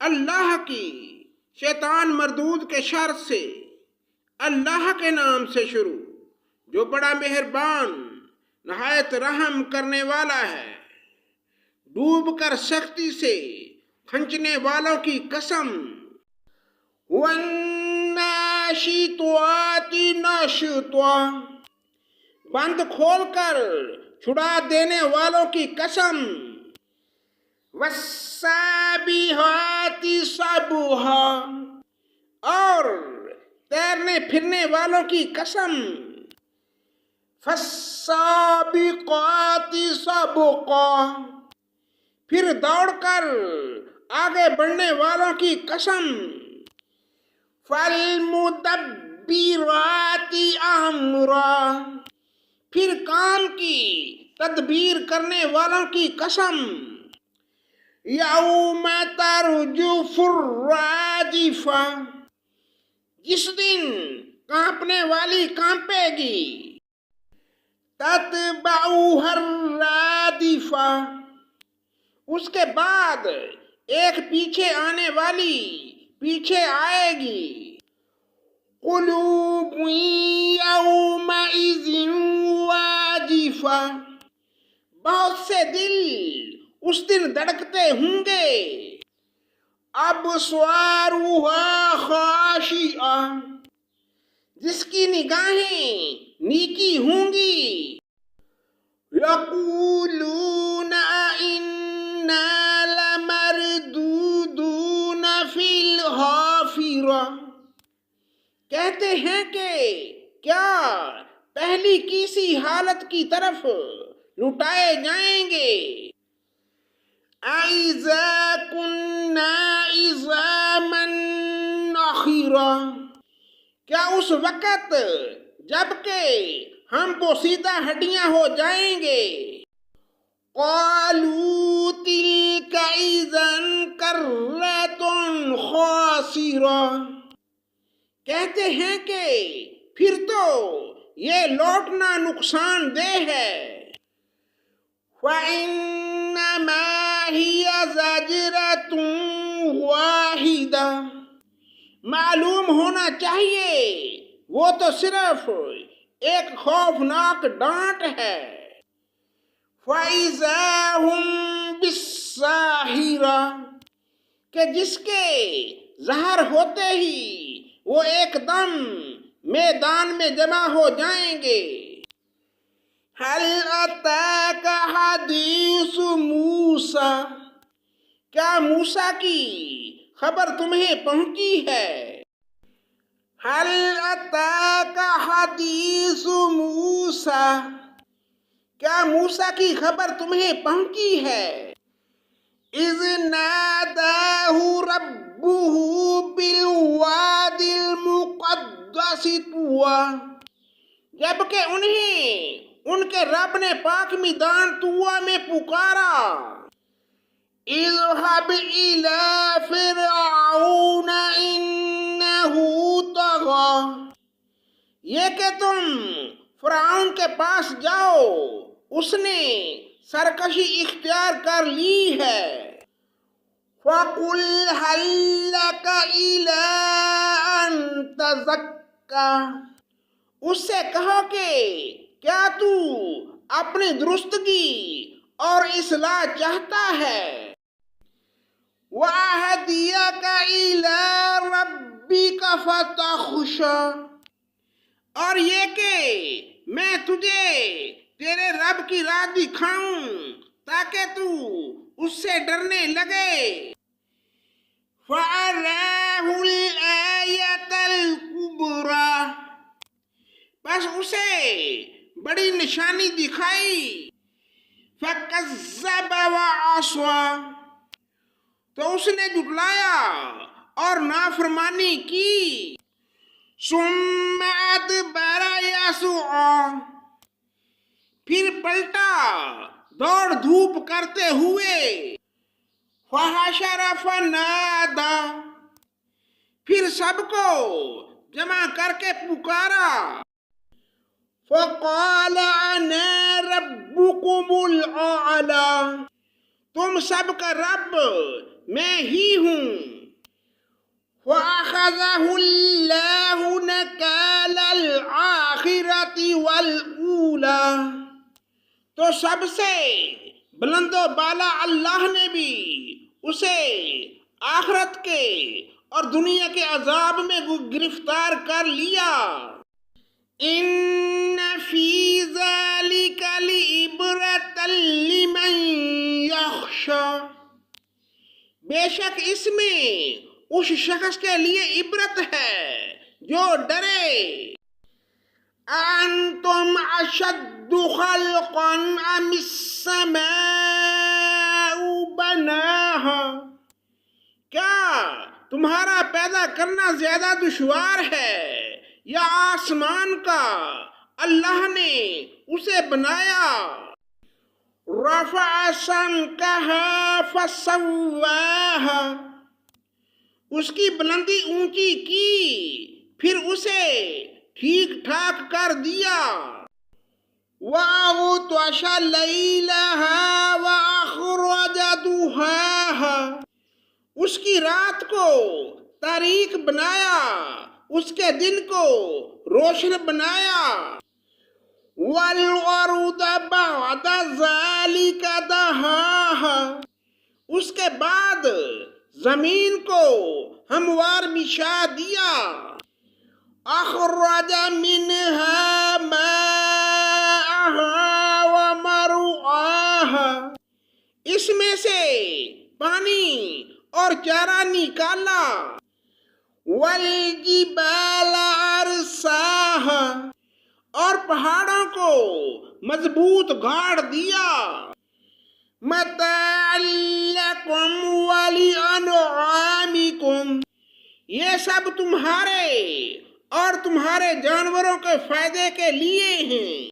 اللہ کی شیطان مردود کے شر سے، اللہ کے نام سے شروع جو بڑا مہربان نہایت رحم کرنے والا ہے۔ ڈوب کر سختی سے کھنچنے والوں کی قسم، والناشطات نشطا، بند کھول کر چھڑا دینے والوں کی قسم، والسابحات سبحا، اور تیرنے پھرنے والوں کی قسم، فالسابقات سبقا، پھر دوڑ کر آگے بڑھنے والوں کی قسم، فالمدبرات امرا، پھر کام کی تدبیر کرنے والوں کی قسم، یوم ترجف الراجفہ، جس دن کانپنے والی کانپے گی، تتبعها الرادفہ، اس کے بعد ایک پیچھے آنے والی پیچھے آئے گی، قلوب یومئذ واجفہ، بہت سے دل اس دن دھڑکتے ہوں گے، ابصارها خاشعہ، جس کی نگاہیں نیکی ہوں گی، یقولون انا لمردودون فی الحافرہ، کہتے ہیں کہ کیا پہلی کسی حالت کی طرف لٹائے جائیں گے، اَإِذَا كُنَّا عِظَامًا نَخِرَةً، کیا اس وقت جب کہ ہم بوسیدہ ہڈیاں ہو جائیں گے، قَالُوا تِلْكَ إِذًا كَرَّةٌ خَاسِرَةٌ، کہتے ہیں کہ پھر تو یہ لوٹنا نقصان دہ ہے، فَإِنَّمَا هِيَ زَجْرَةٌ وَاحِدَةٌ، معلوم ہونا چاہیے وہ تو صرف ایک خوفناک ڈانٹ ہے، فَإِذَا هُمْ بِالسَّاهِرَةِ، کہ جس کے ظہر ہوتے ہی وہ ایک دم میدان میں جمع ہو جائیں گے، هَلْ أَتَاكَ حَدِيثُ مُوسَىٰ، کیا موسیٰ کی خبر تمہیں پہنچی ہے، هَلْ أَتَاكَ حَدِيثُ مُوسَىٰ، کیا موسیٰ کی خبر تمہیں پہنچی ہے، اِذْ نَادَاهُ رَبُّهُ بِالْوَادِ الْمُقَدَّسِ طُوًى، جبکہ انہیں ان کے رب نے پاک میدان طویٰ میں پکارا، اذهب إلى فرعون إنه طغى، یہ کہ تم فرعون کے پاس جاؤ، اس نے سرکشی اختیار کر لی ہے، فَقُلْ هَلْ لَكَ إِلَىٰ أَن تَزَكَّىٰ، اس سے کہو کہ کیا تو اپنی درستگی اور اصلاح چاہتا ہے، وَأَهْدِيَكَ إِلَىٰ رَبِّكَ فَتَخْشَىٰ، اور یہ کہ میں تجھے تیرے رب کی راہ دکھاؤں تاکہ تو اس سے ڈرنے لگے، فَأَرَاهُ الْآيَةَ الْكُبْرَىٰ، بس اسے بڑی نشانی دکھائی، فَكَذَّبَ وَعَصَىٰ، تو اس نے جھٹلایا اور نافرمانی کی، ثُمَّ أَدْبَرَ يَسْعَىٰ، پھر پلٹا دوڑ دھوپ کرتے ہوئے، فَحَشَرَ فَنَادَىٰ، پھر سب کو جمع کر کے پکارا، فَقَالَ أَنَا رَبُّكُمُ الْأَعْلَىٰ، تم سب کا رب میں ہی ہوں۔ فَأَخَذَهُ اللَّهُ نَكَالَ الْآخِرَةِ وَالْأُولَى، تو سب سے بلند و بالا اللہ نے بھی اسے آخرت کے اور دنیا کے عذاب میں گرفتار کر لیا۔ ان فی ذلک لعبرۃ لمن یخشی، بے شک اس میں اس شخص کے لیے عبرت ہے جو ڈرے۔ انتم اشد خلقا ام السماء بناها، کیا تمہارا پیدا کرنا زیادہ دشوار ہے یا آسمان کا اللہ نے اسے بنایا؟ رفع سمکها فسواها، اس کی بلندی اونچی کی پھر اسے ٹھیک ٹھاک کر دیا۔ وَأَغْطَشَ لَيْلَهَا وَأَخْرَجَ ضُحَاهَا، اس کی رات کو تاریک بنایا، اس کے دن کو روشن بنایا۔ وَالْأَرْضَ بَعْدَ ذَلِكَ دَحَاهَا، اس کے بعد زمین کو ہموار بچھا دیا۔ اخرج منها ماءها ومرعاها، اس میں سے پانی اور چارہ نکالا۔ والجبال ارساها، اور پہاڑوں کو مضبوط گاڑ دیا۔ متاعا لکم ولانعامکم، یہ سب تمہارے اور تمہارے جانوروں کے فائدے کے لیے ہیں۔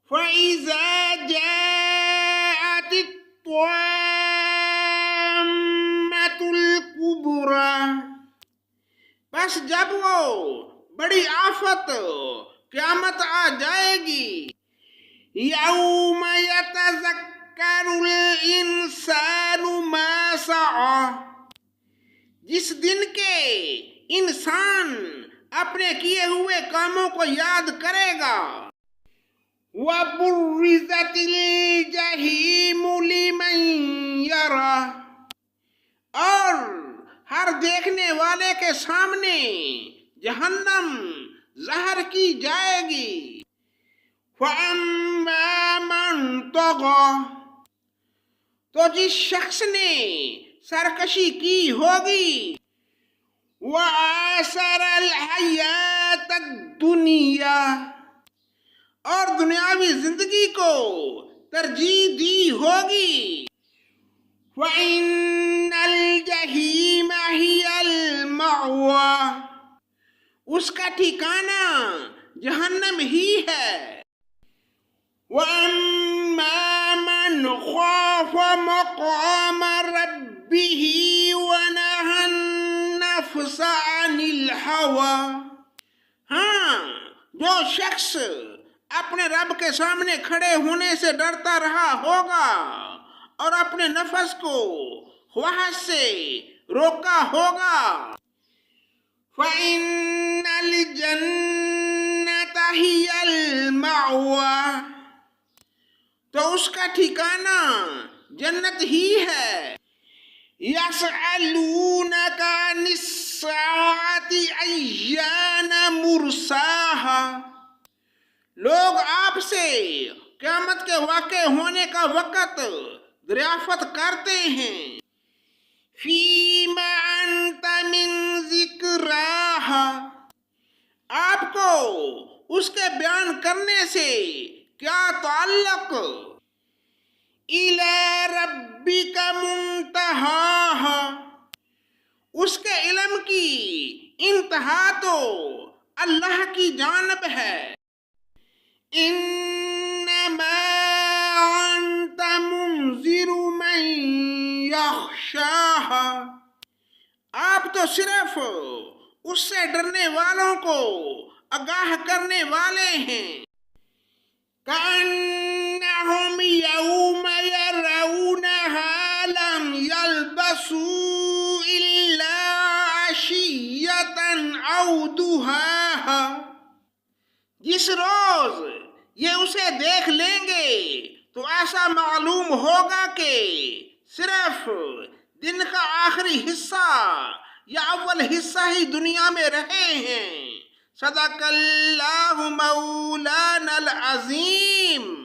فَإِذَا جَاءَتِ الطَّامَّةُ الْكُبْرَى، پس جب وہ بڑی آفت قیامت آ جائے گی۔ یوم یتذکر الانسان ما سعی، جس دن کے انسان اپنے کیے ہوئے کاموں کو یاد کرے گا۔ وَبُرِّزَتِ الْجَحِیمُ لِمَن یَرَى، اور ہر دیکھنے والے کے سامنے جہنم ظاہر کی جائے گی۔ فَأَمَّا مَن طَغَى، تو جس شخص نے سرکشی کی ہوگی۔ وَآثَرَ الْحَیَاةَ الدُّنْیَا، اور دنیاوی زندگی کو ترجیح دی ہوگی۔ فَإِنَّ الْجَحِیمَ هِیَ الْمَأْوَىٰ، اس کا ٹھکانہ جہنم ہی ہے۔ وَأَمَّا مَنْ خَافَ مَقَامَ رَبِّهِ وَنَهَى النَّفْسَ عَنِ الْهَوَىٰ، ہاں جو شخص اپنے رب کے سامنے کھڑے ہونے سے ڈرتا رہا ہوگا اور اپنے نفس کو خواہش سے روکا ہوگا۔ فَإِنَّ الْجَنَّةَ هِيَ الْمَأْوَىٰ، تو اس کا ٹھکانہ جنت ہی ہے۔ يَسْأَلُونَكَ عَنِ السَّاعَةِ أَيَّانَ مُرْسَاهَا، لوگ آپ سے قیامت کے واقع ہونے کا وقت دریافت کرتے ہیں۔ فِيمَ أَنْتَ مِنْ ذِكْرَاهَا، آپ کو اس کے بیان کرنے سے کیا تعلق؟ إِلَى رَبِّكَ مُنْتَهَاهَا، اس کے علم کی انتہا تو اللہ کی جانب ہے۔ إِنَّمَا أَنْتَ مُنذِرُ مَن يَخْشَاهَا، آپ تو صرف اس سے ڈرنے والوں کو آگاہ کرنے والے ہیں۔ كَأَنَّهُمْ يَوْمَ يَرَوْنَهَا لَمْ يَلْبَثُوا إِلَّا جس روز یہ اسے دیکھ لیں گے تو ایسا معلوم ہوگا کہ صرف دن کا آخری حصہ یا اول حصہ ہی دنیا میں رہے ہیں۔ صدق اللہ مولانا العظیم۔